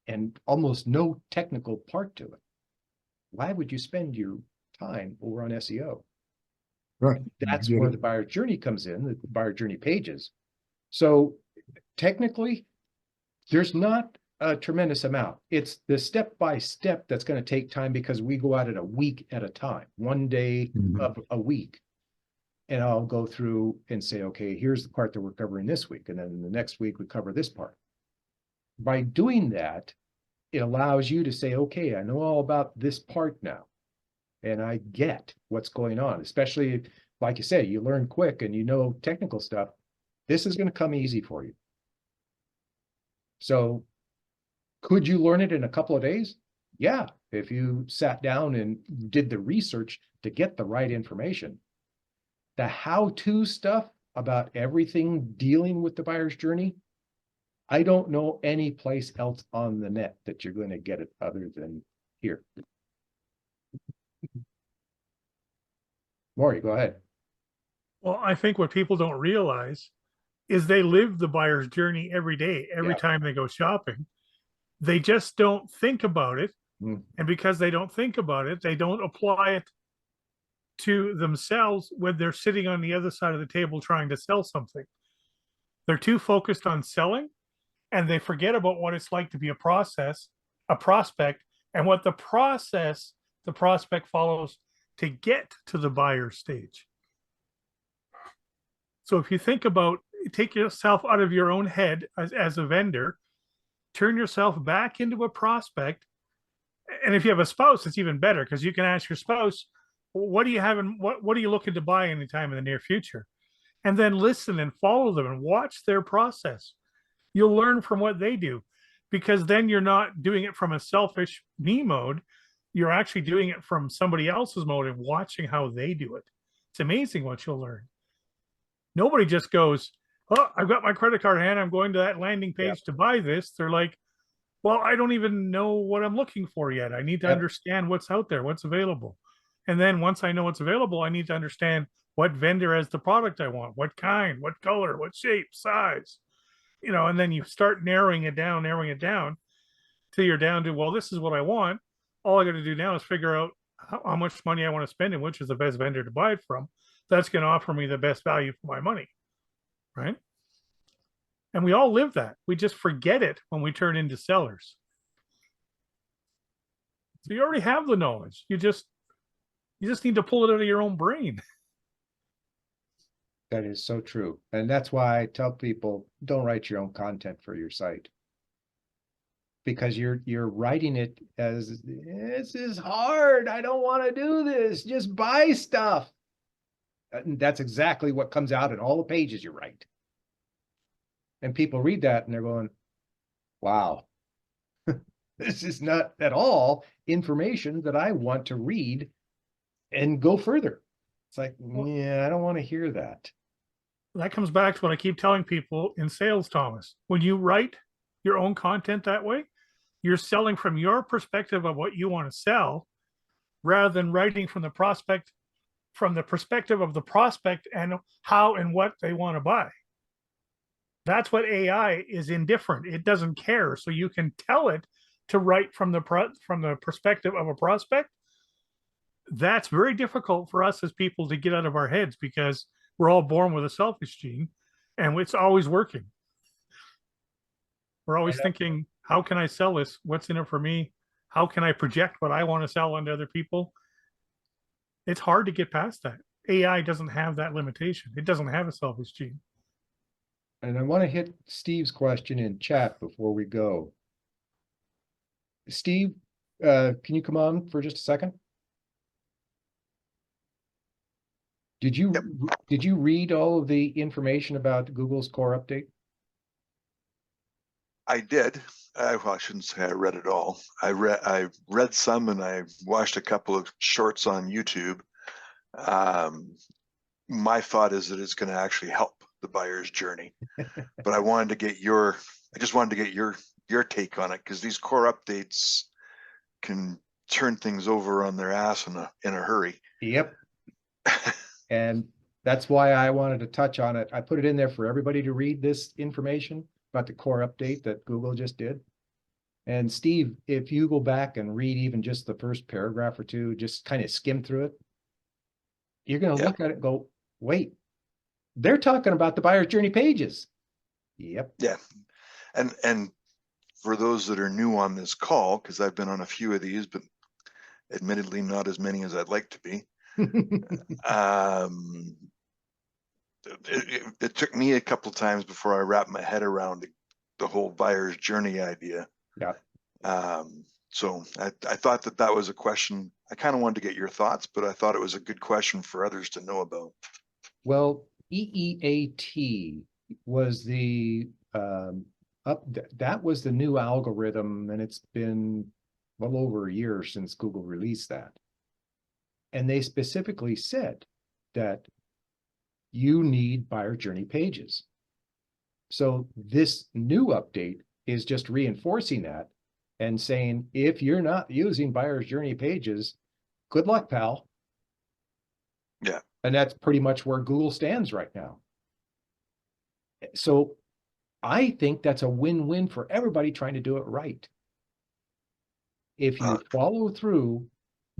and almost no technical part to it, why would you spend your time over on SEO? Right. That's where the buyer journey comes in, the buyer journey pages. So technically, there's not a tremendous amount. It's the step-by-step that's going to take time because we go at it a week at a time, one day of a week. And I'll go through and say, okay, here's the part that we're covering this week. And then the next week we cover this part. By doing that, it allows you to say, okay, I know all about this part now. And I get what's going on, especially like you say, you learn quick and you know technical stuff. This is going to come easy for you. So could you learn it in a couple of days? Yeah, if you sat down and did the research to get the right information. The how-to stuff about everything dealing with the buyer's journey, I don't know any place else on the net that you're going to get it other than here. Maury, go ahead. Well, I think what people don't realize is they live the buyer's journey every day, every time they go shopping. They just don't think about it. And because they don't think about it, they don't apply it to themselves when they're sitting on the other side of the table trying to sell something. They're too focused on selling, and they forget about what it's like to be a prospect, and what the process the prospect follows to get to the buyer stage. So if you think about, take yourself out of your own head as a vendor, turn yourself back into a prospect. And if you have a spouse, it's even better, because you can ask your spouse, what do you have and what are you looking to buy anytime in the near future? And then listen and follow them and watch their process. You'll learn from what they do, because then you're not doing it from a selfish me mode. You're actually doing it from somebody else's mode and watching how they do it. It's amazing what you'll learn. Nobody just goes, oh, I've got my credit card in hand, I'm going to that landing page to buy this. They're like, well, I don't even know what I'm looking for yet. I need to understand what's out there, what's available. And then once I know what's available, I need to understand what vendor has the product I want, what kind, what color, what shape, size, you know, and then you start narrowing it down till you're down to, well, this is what I want. All I got to do now is figure out how much money I want to spend and which is the best vendor to buy it from. That's going to offer me the best value for my money, right? And we all live that. We just forget it when we turn into sellers. So you already have the knowledge. You just need to pull it out of your own brain. That is so true. And that's why I tell people, don't write your own content for your site. Because you're writing it as, this is hard. I don't want to do this. Just buy stuff. And that's exactly what comes out in all the pages you write. And people read that and they're going, wow, this is not at all information that I want to read and go further. It's like, yeah, I don't want to hear that. That comes back to what I keep telling people in sales, Thomas. When you write your own content that way, you're selling from your perspective of what you want to sell, rather than writing from the perspective of the prospect and how and what they want to buy. That's what AI is indifferent. It doesn't care. So you can tell it to write from the perspective of a prospect. That's very difficult for us as people to get out of our heads, because we're all born with a selfish gene and it's always working. We're always thinking, how can I sell this? What's in it for me? How can I project what I want to sell onto other people? It's hard to get past that. AI doesn't have that limitation. It doesn't have a selfish gene. And I want to hit Steve's question in chat before we go. Steve, can you come on for just a second? Did you read all of the information about Google's core update? I did. Well, I shouldn't say I read it all. I read some, and I watched a couple of shorts on YouTube. My thought is that it's going to actually help the buyer's journey, but I just wanted to get your take on it, because these core updates can turn things over on their ass in a hurry. Yep. And that's why I wanted to touch on it. I put it in there for everybody to read this information about the core update that Google just did. And Steve, if you go back and read even just the first paragraph or two, just kind of skim through it, you're going to look at it and go, wait, they're talking about the buyer's journey pages. Yep. Yeah. And for those that are new on this call, because I've been on a few of these, but admittedly not as many as I'd like to be. it took me a couple times before I wrapped my head around the whole buyer's journey idea. Yeah. So I thought that was a question. I kind of wanted to get your thoughts, but I thought it was a good question for others to know about. Well, EEAT was the that was the new algorithm, and it's been well over a year since Google released that. And they specifically said that you need buyer journey pages. So this new update is just reinforcing that and saying, if you're not using buyer's journey pages, good luck, pal. Yeah. And that's pretty much where Google stands right now. So I think that's a win-win for everybody trying to do it right. If you follow through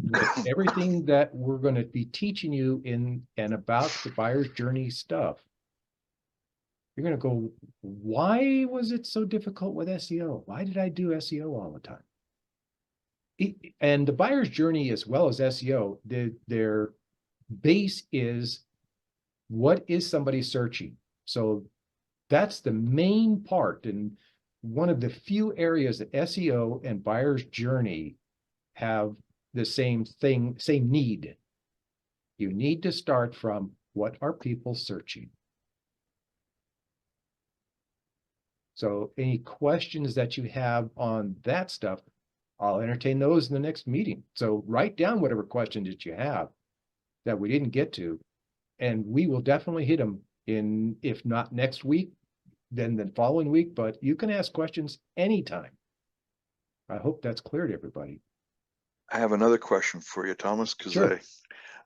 with everything that we're going to be teaching you in and about the buyer's journey stuff, you're going to go, why was it so difficult with SEO? Why did I do SEO all the time? And the buyer's journey, as well as SEO, their base is, what is somebody searching? So that's the main part, and one of the few areas that SEO and buyer's journey have the same thing, same need. You need to start from, what are people searching? So any questions that you have on that stuff, I'll entertain those in the next meeting. So write down whatever questions that you have that we didn't get to, and we will definitely hit them in, if not next week, then the following week, but you can ask questions anytime. I hope that's clear to everybody. I have another question for you, Thomas, because Sure.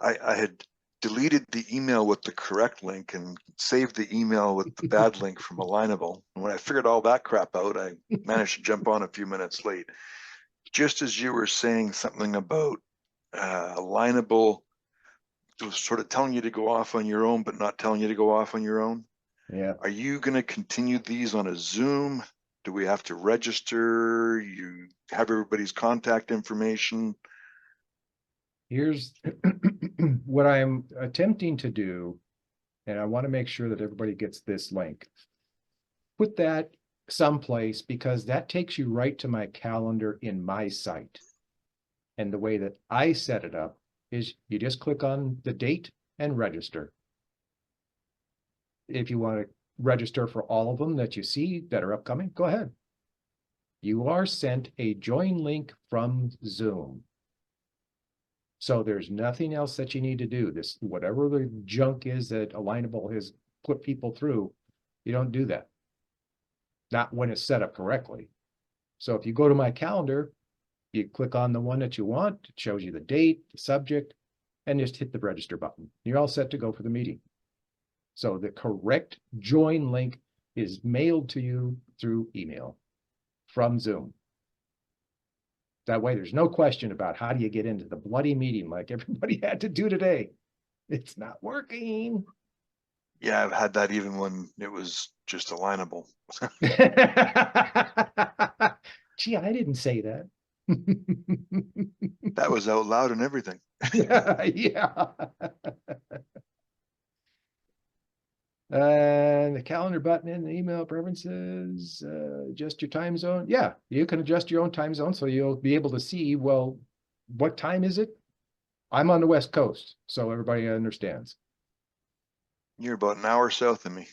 I had deleted the email with the correct link and saved the email with the bad link from Alignable. And when I figured all that crap out, I managed to jump on a few minutes late. Just as you were saying something about Alignable, it was sort of telling you to go off on your own, but not telling you to go off on your own. Yeah. Are you going to continue these on a Zoom? Do we have to register? You have everybody's contact information? Here's what I'm attempting to do, and I want to make sure that everybody gets this link. Put that someplace, because that takes you right to my calendar in my site. And the way that I set it up is you just click on the date and register. If you want to register for all of them that you see that are upcoming, go ahead. You are sent a join link from Zoom. So there's nothing else that you need to do. This, whatever the junk is that Alignable has put people through, you don't do that. Not when it's set up correctly. So if you go to my calendar, you click on the one that you want, it shows you the date, the subject, and just hit the register button. You're all set to go for the meeting. So the correct join link is mailed to you through email from Zoom. That way there's no question about how do you get into the bloody meeting like everybody had to do today. It's not working. Yeah, I've had that even when it was just Alignable. Gee, I didn't say that. That was out loud and everything. Yeah. And the calendar button in the email preferences, adjust your time zone. Yeah, you can adjust your own time zone, so you'll be able to see, well, what time is it? I'm on the West Coast, so everybody understands. You're about an hour south of me.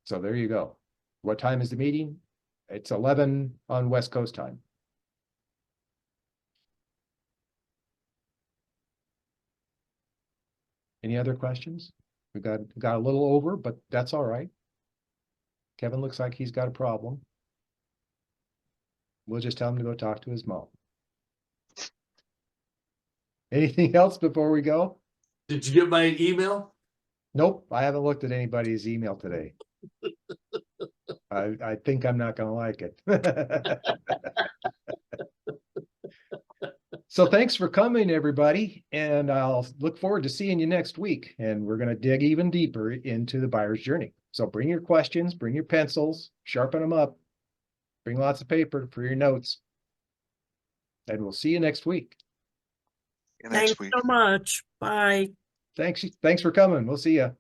So there you go. What time is the meeting? It's 11 on West Coast time. Any other questions? We got a little over, but that's all right. Kevin looks like he's got a problem. We'll just tell him to go talk to his mom. Anything else before we go? Did you get my email? Nope, I haven't looked at anybody's email today. I think I'm not gonna like it. So thanks for coming, everybody, and I'll look forward to seeing you next week. And we're gonna dig even deeper into the buyer's journey. So bring your questions, bring your pencils, sharpen them up, bring lots of paper for your notes. And we'll see you next week. Next Thanks week. so much. Bye. Thanks for coming. We'll see you.